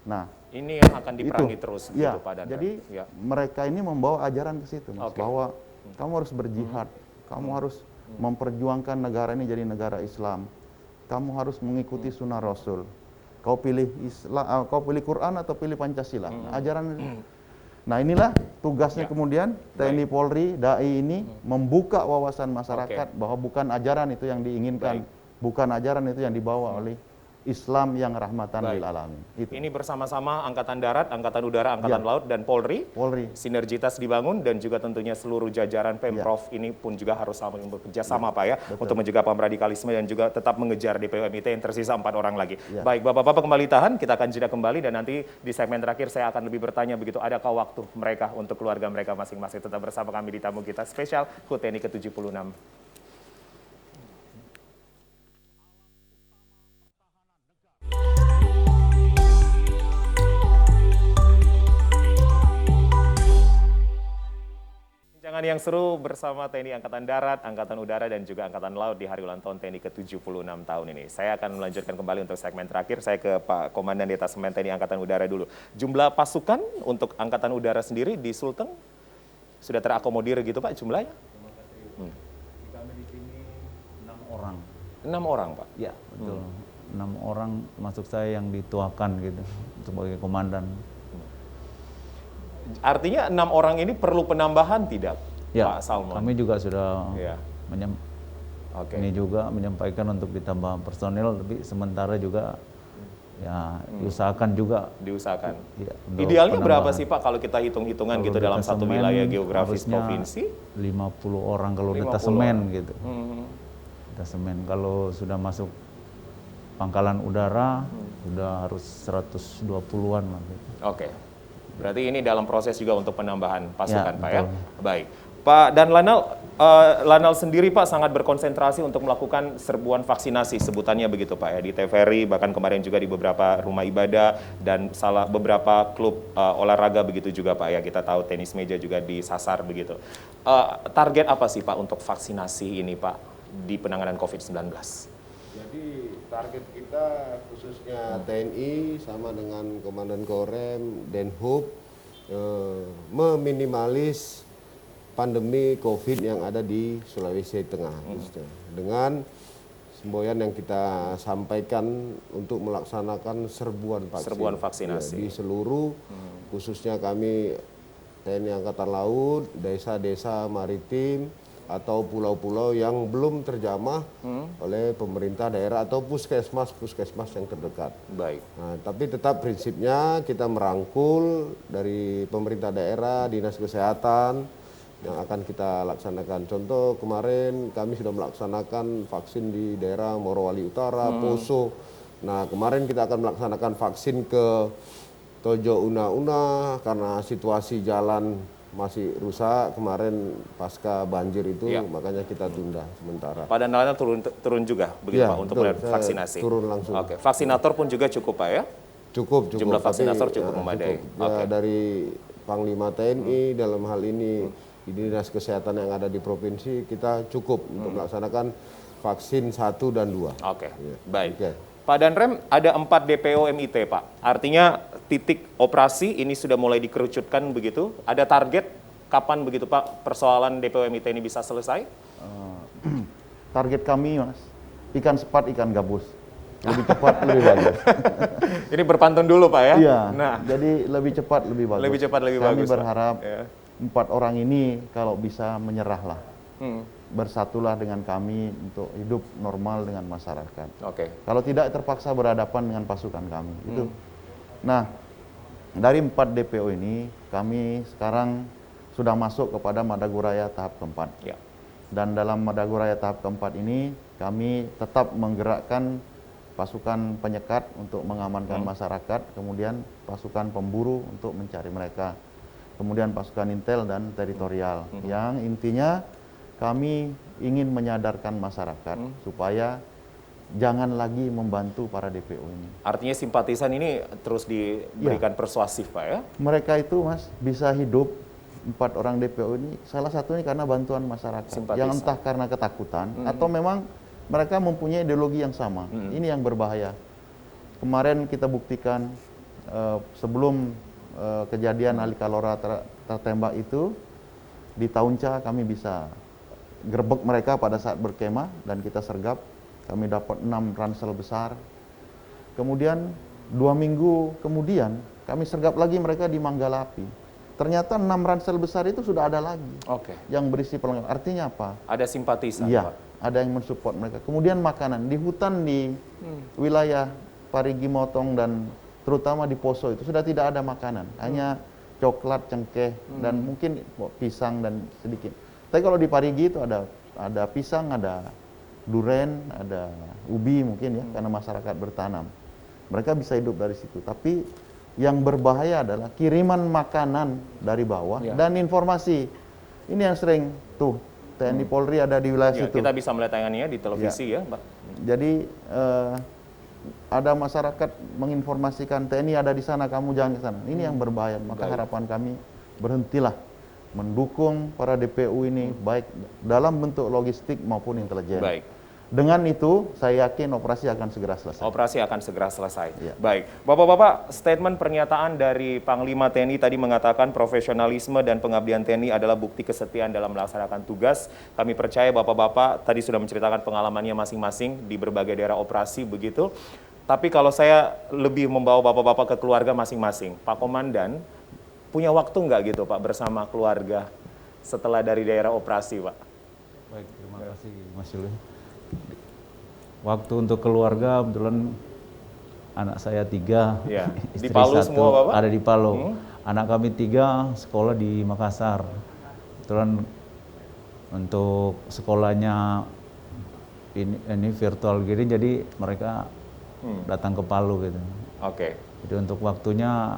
Nah, Ini yang akan diperangi terus ya, gitu Pak Danrem. jadi Ya. mereka ini membawa ajaran ke situ, Mas, Oke. bahwa kamu harus berjihad, kamu harus memperjuangkan negara ini jadi negara Islam, kamu harus mengikuti sunnah Rasul. Kau pilih Islam, kau pilih Quran atau pilih Pancasila. Nah, ajaran itu. Nah, inilah tugasnya kemudian TNI Polri, DAI ini membuka wawasan masyarakat bahwa bukan ajaran itu yang diinginkan, bukan ajaran itu yang dibawa oleh Islam yang rahmatan lil alamin. Itu. Ini bersama-sama Angkatan Darat, Angkatan Udara, Angkatan Laut, dan Polri. Sinergitas dibangun dan juga tentunya seluruh jajaran Pemprov ini pun juga harus saling bekerja sama Pak ya, untuk mencegah radikalisme dan juga tetap mengejar DPO-MIT yang tersisa 4 orang lagi. Baik, Bapak-Bapak kembali tahan, kita akan jeda kembali dan nanti di segmen terakhir saya akan lebih bertanya begitu, adakah waktu mereka untuk keluarga mereka masing-masing. Tetap bersama kami di tamu kita spesial HUT TNI ke-76. Jangan yang seru bersama TNI Angkatan Darat, Angkatan Udara, dan juga Angkatan Laut di hari ulang tahun TNI ke-76 tahun ini. Saya akan melanjutkan kembali untuk segmen terakhir. Saya ke Pak Komandan Detasemen TNI Angkatan Udara dulu. Jumlah pasukan untuk Angkatan Udara sendiri di Sulteng sudah terakomodir gitu Pak jumlahnya? Kami di sini 6 orang. 6 orang Pak? Ya, betul. 6 orang termasuk saya yang dituakan gitu sebagai komandan. Artinya 6 orang ini perlu penambahan tidak, Ya, Pak Salmon? kami juga sudah Ya. ini juga menyampaikan untuk ditambah personel, tapi sementara juga ya diusahakan juga. Diusahakan. Ya, untuk Idealnya berapa penambahan. sih Pak kalau kita hitung-hitungan Kalau gitu dalam satu detasemen wilayah geografis harusnya provinsi? 50 orang kalau 50 detasemen orang. gitu. Detasemen kalau sudah masuk pangkalan udara sudah harus 120-an lah gitu. Oke. Berarti ini dalam proses juga untuk penambahan pasukan Ya, Pak ya? betul. Baik. Pak dan Lanal sendiri Pak sangat berkonsentrasi untuk melakukan serbuan vaksinasi sebutannya begitu Pak ya, di TVRI, bahkan kemarin juga di beberapa rumah ibadah dan beberapa klub olahraga begitu juga Pak ya, kita tahu tenis meja juga disasar begitu. Target apa sih Pak untuk vaksinasi ini Pak di penanganan COVID-19? Jadi target kita khususnya TNI sama dengan Komandan Korem, Denhub meminimalis pandemi COVID yang ada di Sulawesi Tengah khususnya. Dengan semboyan yang kita sampaikan untuk melaksanakan serbuan vaksin. Serbuan vaksinasi. Ya, di seluruh khususnya kami TNI Angkatan Laut, desa-desa maritim atau pulau-pulau yang belum terjamah oleh pemerintah daerah atau puskesmas yang terdekat. Baik. Nah, tapi tetap prinsipnya kita merangkul dari pemerintah daerah, dinas kesehatan yang akan kita laksanakan. Contoh kemarin kami sudah melaksanakan vaksin di daerah Morowali Utara, Poso. Nah kemarin kita akan melaksanakan vaksin ke Tojo Una-Una karena situasi jalan masih rusak kemarin pasca banjir itu, makanya kita tunda sementara. Pak dan Lanal turun juga begitu Pak untuk betul, vaksinasi. Turun langsung. Oke, vaksinator pun juga cukup Pak ya? Cukup. Jumlah vaksinator cukup memadai. Ya, dari Panglima TNI dalam hal ini di dinas kesehatan yang ada di provinsi kita cukup untuk melaksanakan vaksin 1 dan 2. Oke, Ya. baik. Oke. Pak Danrem, ada 4 DPO MIT Pak. Artinya titik operasi ini sudah mulai dikerucutkan begitu. Ada target kapan begitu Pak persoalan DPO MIT ini bisa selesai? Target kami, Mas, ikan sepat, ikan gabus. Lebih cepat, lebih bagus. Ini berpantun dulu Pak ya? Iya, Nah, jadi lebih cepat, lebih bagus. lebih cepat, lebih kami bagus. Pak. berharap Ya. 4 orang ini kalau bisa menyerahlah. Hmm, Bersatulah dengan kami untuk hidup normal dengan masyarakat. Oke. Kalau tidak terpaksa berhadapan dengan pasukan kami. Itu. Nah, dari 4 DPO ini kami sekarang sudah masuk kepada Madagoraya tahap keempat. Ya. Dan dalam Madagoraya tahap keempat ini kami tetap menggerakkan pasukan penyekat untuk mengamankan masyarakat, kemudian pasukan pemburu untuk mencari mereka, kemudian pasukan intel dan teritorial. Yang intinya kami ingin menyadarkan masyarakat supaya jangan lagi membantu para DPO ini. Artinya simpatisan ini terus diberikan persuasif Pak ya? Mereka itu, Mas, bisa hidup 4 orang DPO ini salah satunya karena bantuan masyarakat. Simpatisan. Yang entah karena ketakutan atau memang mereka mempunyai ideologi yang sama. Ini yang berbahaya. Kemarin kita buktikan sebelum kejadian Ali Kalora tertembak itu, di Taunca kami bisa gerbek mereka pada saat berkemah dan kita sergap. Kami dapat 6 ransel besar. Kemudian 2 minggu kemudian kami sergap lagi mereka di Manggalapi. Ternyata 6 ransel besar itu sudah ada lagi yang berisi perlengkapan. Artinya apa? Ada simpatisan, Iya, Pak. ada yang mensupport mereka. Kemudian makanan di hutan di wilayah Parigi Motong dan terutama di Poso itu sudah tidak ada makanan, hanya coklat, cengkeh dan mungkin pisang dan sedikit. Tapi kalau di Parigi itu ada pisang, ada duren, ada ubi mungkin ya, karena masyarakat bertanam. Mereka bisa hidup dari situ. Tapi yang berbahaya adalah kiriman makanan dari bawah dan informasi. Ini yang sering tuh TNI Polri ada di wilayah situ. Kita bisa melihat tayangannya di televisi ya, Pak. Jadi ada masyarakat menginformasikan TNI ada di sana, kamu jangan ke sana. Ini yang berbahaya. Maka harapan kami berhentilah mendukung para DPU ini baik dalam bentuk logistik maupun intelijen. Baik. Dengan itu saya yakin operasi akan segera selesai. Operasi akan segera selesai. Iya. Baik, Bapak-bapak, statement pernyataan dari Panglima TNI tadi mengatakan profesionalisme dan pengabdian TNI adalah bukti kesetiaan dalam melaksanakan tugas. Kami percaya Bapak-bapak tadi sudah menceritakan pengalamannya masing-masing di berbagai daerah operasi begitu. Tapi kalau saya lebih membawa Bapak-bapak ke keluarga masing-masing, Pak Komandan punya waktu nggak gitu Pak bersama keluarga setelah dari daerah operasi, Pak? Baik, terima kasih Mas Yuli. Waktu untuk keluarga, kebetulan anak saya 3, Ya. istri Di Palu 1, semua, Bapak? ada di Palu. Anak kami 3 sekolah di Makassar. Kebetulan untuk sekolahnya ini virtual gini, jadi mereka datang ke Palu gitu. Oke. Jadi untuk waktunya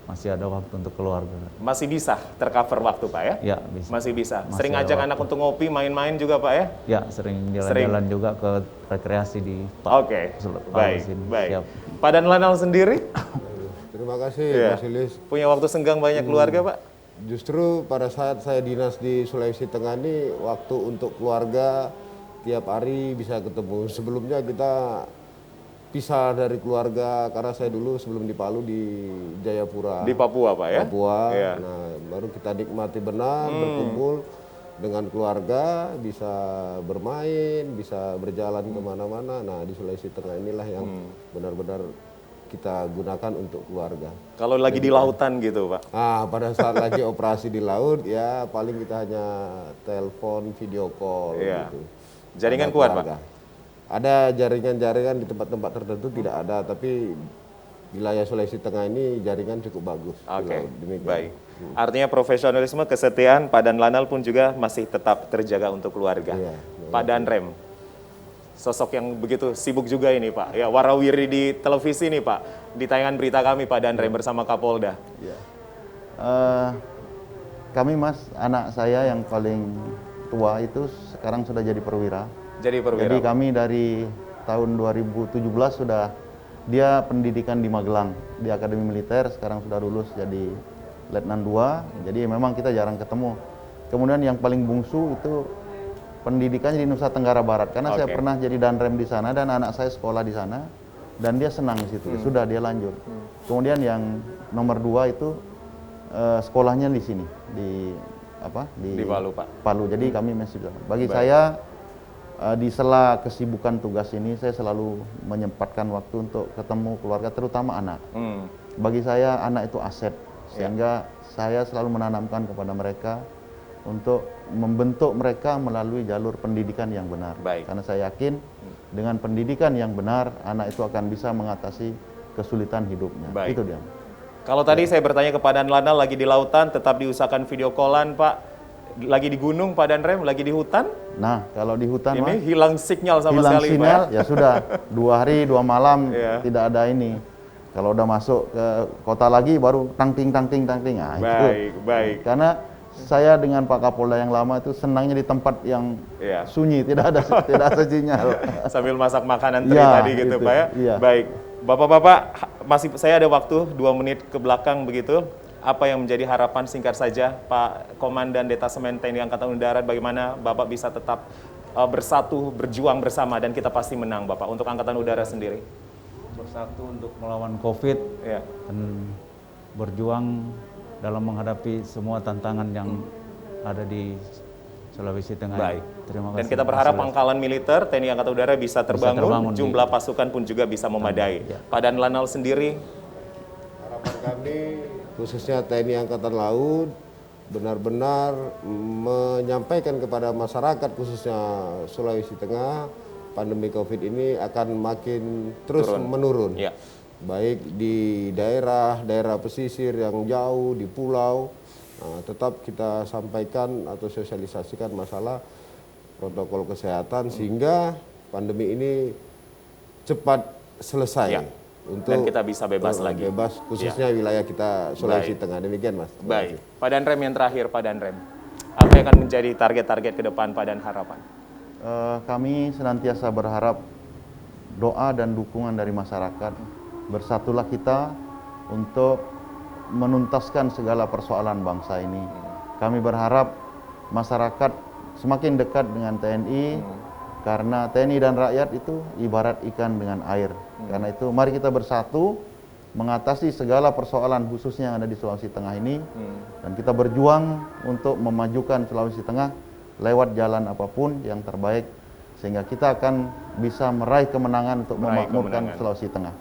masih ada waktu untuk keluarga. Masih bisa tercover waktu, Pak ya? Ya, bisa. Masih bisa. Masih Sering ada ajak waktu. anak untuk ngopi, main-main juga, Pak ya? Ya, sering jalan-jalan juga ke rekreasi di Oke, Palu baik, sini. baik. Siap. Pak Dan Lanal sendiri Terima kasih Iya. Mas Ilis. punya waktu senggang banyak keluarga, Pak? Justru pada saat saya dinas di Sulawesi Tengah ini, waktu untuk keluarga tiap hari bisa ketemu. Sebelumnya kita pisah dari keluarga karena saya dulu sebelum di Palu di Jayapura. Di Papua, Pak ya? Papua. Iya. Nah, baru kita nikmati benar berkumpul dengan keluarga, bisa bermain, bisa berjalan kemana-mana. Nah, di Sulawesi Tengah inilah yang benar-benar kita gunakan untuk keluarga. Kalau lagi di lautan gitu, Pak? Pada saat lagi operasi di laut, ya paling kita hanya telepon, video call Iya. gitu. Jaringan Sama kuat, keluarga. Pak? Ada jaringan-jaringan di tempat-tempat tertentu tidak ada, tapi wilayah Sulawesi Tengah ini jaringan cukup bagus. di Oke, laut. Demikian. baik. Artinya profesionalisme, kesetiaan, Pak Dan Lanal pun juga masih tetap terjaga untuk keluarga. Iya, Pak Dan Rem, sosok yang begitu sibuk juga ini, Pak. Ya, warawiri di televisi nih, Pak. Di tayangan berita kami, Pak Dan Rem bersama Kapolda. Kami Mas, anak saya yang paling tua itu sekarang sudah jadi perwira. Jadi perwira. Jadi kami dari tahun 2017 sudah, dia pendidikan di Magelang, di Akademi Militer, sekarang sudah lulus jadi Letnan 2, jadi memang kita jarang ketemu. Kemudian yang paling bungsu itu pendidikannya di Nusa Tenggara Barat, karena saya Oke. pernah jadi danrem di sana dan anak saya sekolah di sana, dan dia senang di situ, ya sudah dia lanjut. Kemudian yang nomor 2 itu sekolahnya di sini, di Di Palu, Pak. Palu. Jadi kami masih bagi saya di sela kesibukan tugas ini saya selalu menyempatkan waktu untuk ketemu keluarga, terutama anak. Bagi saya anak itu aset, sehingga saya selalu menanamkan kepada mereka untuk membentuk mereka melalui jalur pendidikan yang benar. Baik. Karena saya yakin dengan pendidikan yang benar anak itu akan bisa mengatasi kesulitan hidupnya. Baik. Itu dia. Kalau tadi saya bertanya ke Pak Dan Lanal, lagi di lautan, tetap diusahakan video callan, Pak. Lagi di gunung, Pak Dan Rem, lagi di hutan, Nah, kalau di hutan ini Mas, hilang sinyal sama hilang sekali, sinyal, Pak. ya sudah 2 hari 2 malam Iya. tidak ada ini. Kalau udah masuk ke kota lagi baru tangting. Nah, Baik, itu. baik. Karena saya dengan Pak Kapolda yang lama itu senangnya di tempat yang Iya. sunyi, tidak ada sinyal. Sambil masak makanan teri Ya, tadi gitu, itu. Pak ya. Iya. Baik. Bapak-bapak, masih saya ada waktu 2 menit ke belakang begitu. Apa yang menjadi harapan singkat saja Pak Komandan Detasemen TNI Angkatan Udara, bagaimana Bapak bisa tetap bersatu, berjuang bersama, dan kita pasti menang, Bapak, untuk Angkatan Udara sendiri? Bersatu untuk melawan COVID Ya. dan berjuang dalam menghadapi semua tantangan yang ada di Sulawesi Tengah. Baik. Terima kasih. Dan kita berharap Mas Julius. pangkalan militer TNI Angkatan Udara bisa terbangun, terbangun jumlah pasukan pun juga bisa memadai. Ya. Pak Dan Lanal sendiri, Harapan kami khususnya TNI Angkatan Laut benar-benar menyampaikan kepada masyarakat khususnya Sulawesi Tengah, pandemi COVID ini akan makin terus menurun. ya, Baik di daerah pesisir yang jauh, di pulau, tetap kita sampaikan atau sosialisasikan masalah protokol kesehatan sehingga pandemi ini cepat selesai. Ya. Dan kita bisa bebas lagi. Bebas, khususnya wilayah kita Sulawesi Baik. Tengah. Demikian, Mas. Terima Baik. kasih. Pak Danrem yang terakhir, Pak Danrem. Apa yang akan menjadi target-target ke depan Pak dan harapan? Kami senantiasa berharap doa dan dukungan dari masyarakat. Bersatulah kita untuk menuntaskan segala persoalan bangsa ini. Kami berharap masyarakat semakin dekat dengan TNI, karena TNI dan rakyat itu ibarat ikan dengan air. Karena itu mari kita bersatu mengatasi segala persoalan khususnya yang ada di Sulawesi Tengah ini, dan kita berjuang untuk memajukan Sulawesi Tengah lewat jalan apapun yang terbaik, sehingga kita akan bisa meraih kemenangan untuk Meraih memakmurkan kemenangan. Sulawesi Tengah.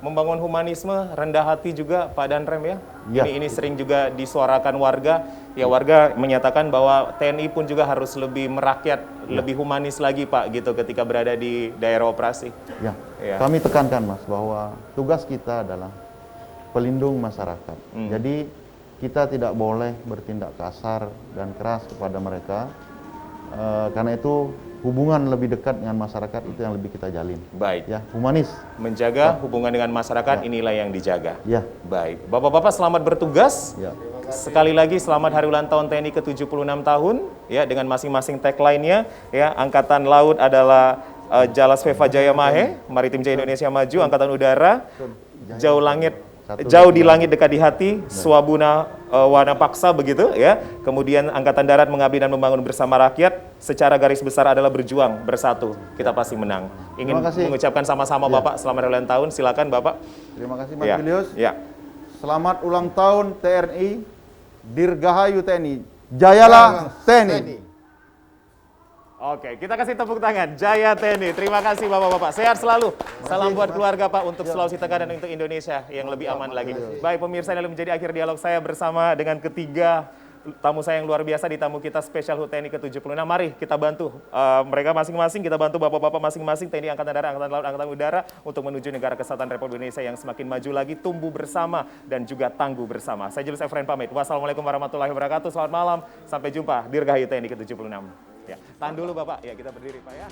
Membangun humanisme, rendah hati juga Pak Danrem ya. Ya. Ini sering juga disuarakan warga. Ya, warga menyatakan bahwa TNI pun juga harus lebih merakyat, lebih humanis lagi Pak gitu ketika berada di daerah operasi. Ya, Ya. kami tekankan Mas bahwa tugas kita adalah pelindung masyarakat. Jadi kita tidak boleh bertindak kasar dan keras kepada mereka. Karena itu hubungan lebih dekat dengan masyarakat itu yang lebih kita jalin. Baik. Ya, humanis. Menjaga hubungan dengan masyarakat, inilah yang dijaga. Ya. Baik. Bapak-bapak selamat bertugas. Ya. Sekali lagi selamat hari ulang tahun TNI ke-76 tahun ya, dengan masing-masing tagline-nya ya. Angkatan Laut adalah Jalas Veva Jaya Mahe, Maritim Jaya Indonesia Maju, Angkatan Udara jauh di langit dekat di hati, Swabuna Wana Paksa begitu ya. Kemudian Angkatan Darat mengabdi dan membangun bersama rakyat. Secara garis besar adalah berjuang bersatu. Kita pasti menang. Ingin Terima kasih. mengucapkan sama-sama Bapak selamat hari ulang tahun. Silakan Bapak. Terima kasih Mas Ya. Julius. Ya. Selamat ulang tahun TNI. Dirgahayu TNI. Jayalah TNI. Oke, kita kasih tepuk tangan. Jaya TNI. Terima kasih Bapak-bapak. Sehat selalu. Salam buat keluarga Pak untuk Sulawesi Tengah dan untuk Indonesia yang lebih aman lagi. Baik pemirsa, ini menjadi akhir dialog saya bersama dengan ketiga tamu saya yang luar biasa di tamu kita spesial HUT TNI ke-76. Mari kita bantu mereka masing-masing, kita bantu bapak-bapak masing-masing TNI Angkatan Darat, Angkatan Laut, Angkatan Udara untuk menuju negara kesatuan Republik Indonesia yang semakin maju lagi, tumbuh bersama dan juga tangguh bersama. Saya Julius Efrain pamit. Wassalamualaikum warahmatullahi wabarakatuh. Selamat malam. Sampai jumpa. Dirgahayu TNI ke-76. Ya, tahan dulu Bapak. Ya, kita berdiri Pak ya.